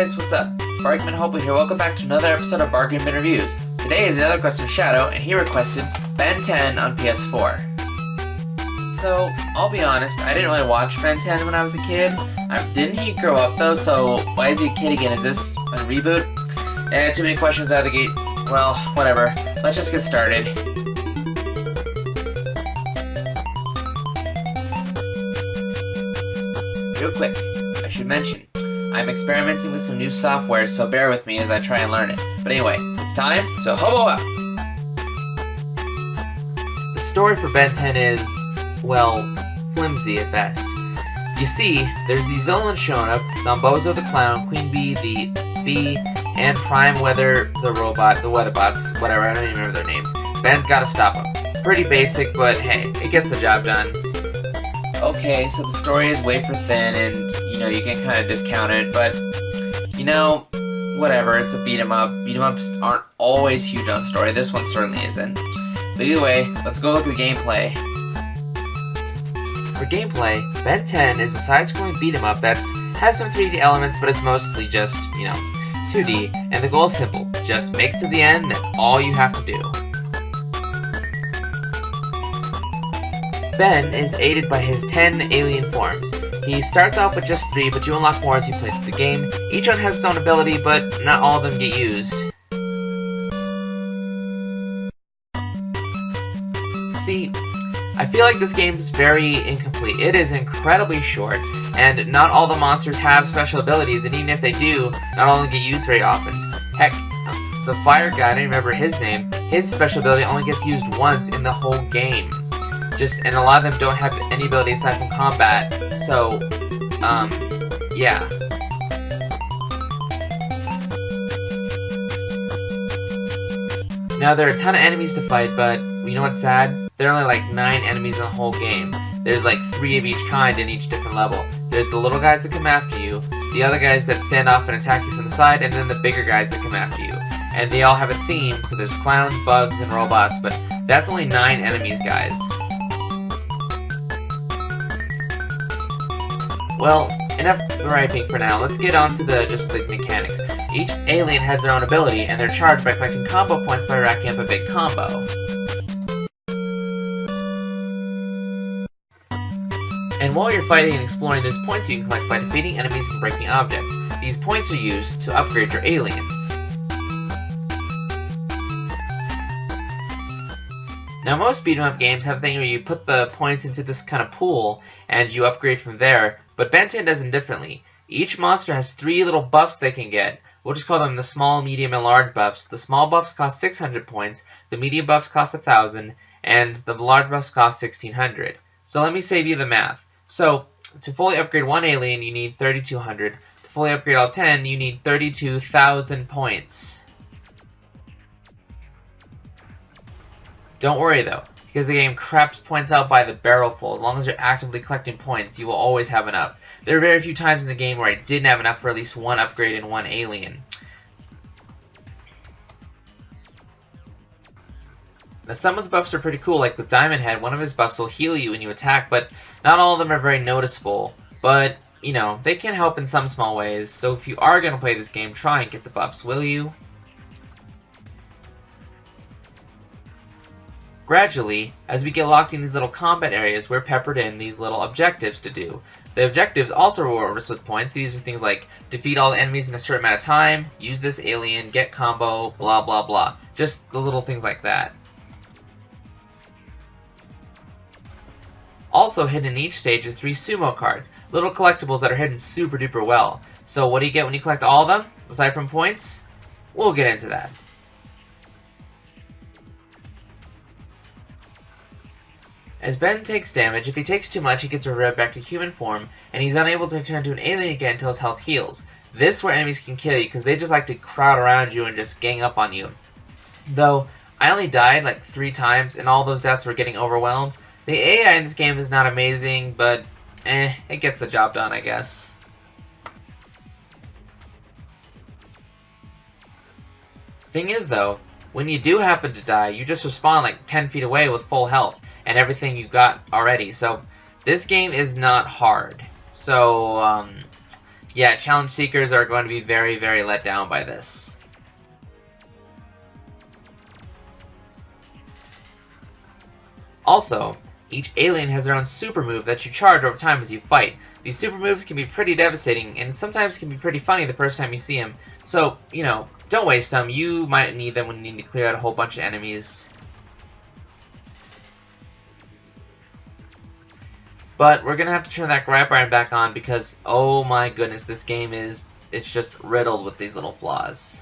guys, what's up? Barkman Hobo here, welcome back to another episode of Bargain Bin Reviews. Today is another request from Shadow, and he requested Ben 10 on PS4. So, I'll be honest, I didn't really watch Ben 10 when I was a kid. Didn't he grow up though, so why is he a kid again? Is this a reboot? Too many questions out of the gate. Well, whatever. Let's just get started. Real quick, I should mention, I'm experimenting with some new software, so bear with me as I try and learn it. But anyway, it's time to Hobo up! The story for Ben 10 is, well, flimsy at best. You see, there's these villains showing up, Zombozo the Clown, Queen Bee, the Bee, and Prime Weather the Robot, the Weatherbots, whatever, I don't even remember their names. Ben's gotta stop them. Pretty basic, but hey, it gets the job done. Okay, so the story is wafer thin and, you can kind of discount it, but, whatever, it's a beat 'em up. Beat 'em ups aren't always huge on story. This one certainly isn't. But either way, let's go look at the gameplay. For gameplay, Ben 10 is a side-scrolling beat 'em up that has some 3D elements, but it's mostly just, 2D, and the goal is simple. Just make it to the end, that's all you have to do. Ben is aided by his 10 alien forms. He starts off with just 3, but you unlock more as you play through the game. Each one has its own ability, but not all of them get used. See, I feel like this game is very incomplete. It is incredibly short, and not all the monsters have special abilities, and even if they do, not all of them get used very often. Heck, the fire guy, I don't remember his name, his special ability only gets used once in the whole game. And a lot of them don't have any ability aside from combat, so, yeah. Now, there are a ton of enemies to fight, but you know what's sad? There are only like 9 enemies in the whole game. There's like 3 of each kind in each different level. There's the little guys that come after you, the other guys that stand off and attack you from the side, and then the bigger guys that come after you. And they all have a theme, so there's clowns, bugs, and robots, but that's only 9 enemies, guys. Well, enough griping for now. Let's get on to the mechanics. Each alien has their own ability, and they're charged by collecting combo points by racking up a big combo. And while you're fighting and exploring, there's points you can collect by defeating enemies and breaking objects. These points are used to upgrade your aliens. Now, most beat-em-up games have a thing where you put the points into this kind of pool, and you upgrade from there, but Ben 10 does it differently. Each monster has 3 little buffs they can get. We'll just call them the small, medium, and large buffs. The small buffs cost 600 points, the medium buffs cost 1,000, and the large buffs cost 1,600. So let me save you the math. So, to fully upgrade one alien, you need 3,200. To fully upgrade all 10, you need 32,000 points. Don't worry though, because the game craps points out by the barrelful. As long as you're actively collecting points, you will always have enough. There are very few times in the game where I didn't have enough for at least one upgrade and one alien. Now, some of the buffs are pretty cool, like with Diamond Head, one of his buffs will heal you when you attack, but not all of them are very noticeable. But, they can help in some small ways, so if you are going to play this game, try and get the buffs, will you? Gradually, as we get locked in these little combat areas, we're peppered in these little objectives to do. The objectives also reward us with points. These are things like defeat all the enemies in a certain amount of time, use this alien, get combo, blah blah blah. Just the little things like that. Also hidden in each stage is 3 sumo cards, little collectibles that are hidden super duper well. So what do you get when you collect all of them, aside from points? We'll get into that. As Ben takes damage, if he takes too much, he gets reverted back to human form, and he's unable to turn to an alien again until his health heals. This is where enemies can kill you, because they just like to crowd around you and just gang up on you. Though, I only died like 3 times, and all those deaths were getting overwhelmed. The AI in this game is not amazing, but it gets the job done, I guess. Thing is though, when you do happen to die, you just respawn like 10 feet away with full health and everything you got already. So this game is not hard. So Yeah, challenge seekers are going to be very, very let down by this. Also, each alien has their own super move that you charge over time as you fight. These super moves can be pretty devastating, and sometimes can be pretty funny the first time you see them. So, you know, don't waste them. You might need them when you need to clear out a whole bunch of enemies. But we're going to have to turn that grab iron back on because, oh my goodness, this game it's just riddled with these little flaws.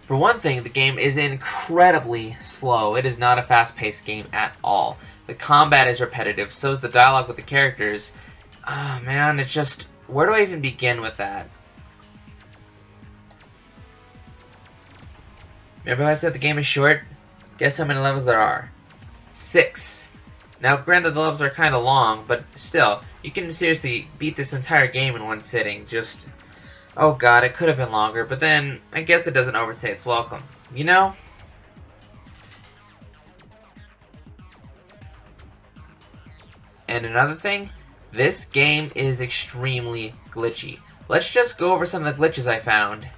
For one thing, the game is incredibly slow. It is not a fast-paced game at all. The combat is repetitive, so is the dialogue with the characters. Ah, man, it's just... where do I even begin with that? Remember how I said the game is short? Guess how many levels there are? 6. Now, granted, the levels are kind of long, but still, you can seriously beat this entire game in one sitting. Just... oh god, it could have been longer, but then I guess it doesn't overstay its welcome, you know? And another thing, this game is extremely glitchy. Let's just go over some of the glitches I found.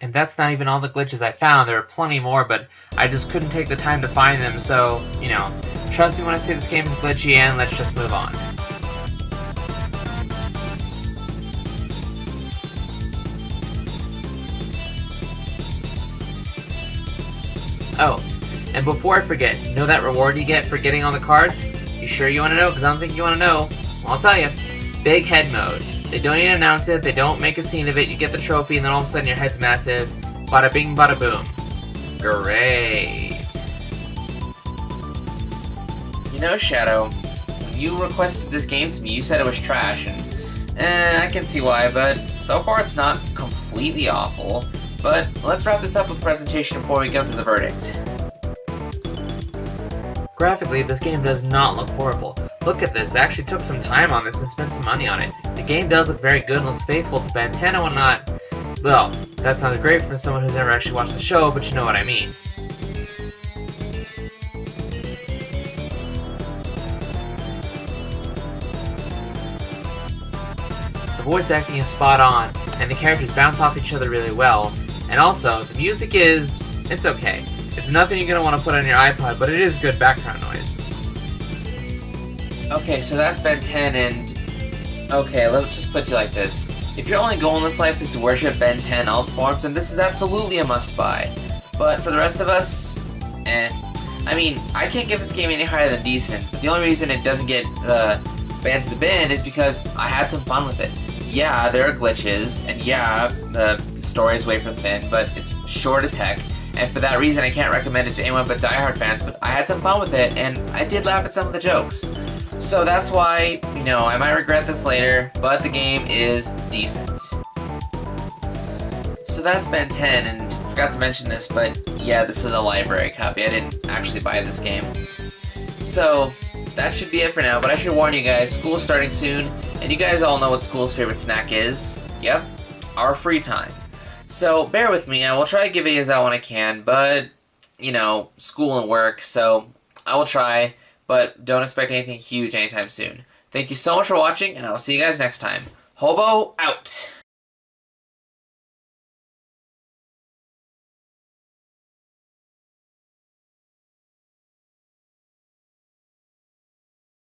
And that's not even all the glitches I found. There are plenty more, but I just couldn't take the time to find them, so, you know, trust me when I say this game is glitchy, and let's just move on. Oh, and before I forget, know that reward you get for getting all the cards? You sure you want to know? Because I don't think you want to know. Well, I'll tell you. Big head mode. They don't even announce it, they don't make a scene of it, you get the trophy, and then all of a sudden your head's massive. Bada bing, bada boom. Great. You know, Shadow, when you requested this game to me, you said it was trash, and I can see why, but so far it's not completely awful. But let's wrap this up with presentation before we go to the verdict. Graphically, this game does not look horrible. Look at this, they actually took some time on this and spent some money on it. The game does look very good and looks faithful to Ben 10 and whatnot. Well, that sounds great for someone who's never actually watched the show, but you know what I mean. The voice acting is spot on, and the characters bounce off each other really well. And also, the music it's okay. It's nothing you're going to want to put on your iPod, but it is good background noise. Okay, so that's Ben 10, and... okay, let's just put it like this. If your only goal in this life is to worship Ben 10 all its forms, then this is absolutely a must-buy. But for the rest of us, I mean, I can't give this game any higher than decent, but the only reason it doesn't get banned to the bin is because I had some fun with it. Yeah, there are glitches, and yeah, the story is way from thin, but it's short as heck. And for that reason, I can't recommend it to anyone but diehard fans, but I had some fun with it, and I did laugh at some of the jokes. So that's why, you know, I might regret this later, but the game is decent. So that's Ben 10, and I forgot to mention this, but yeah, this is a library copy. I didn't actually buy this game. So, that should be it for now, but I should warn you guys, school's starting soon, and you guys all know what school's favorite snack is. Yep, our free time. So, bear with me, I will try to get videos out when I can, but, you know, school and work, so I will try, but don't expect anything huge anytime soon. Thank you so much for watching, and I will see you guys next time. Hobo, out!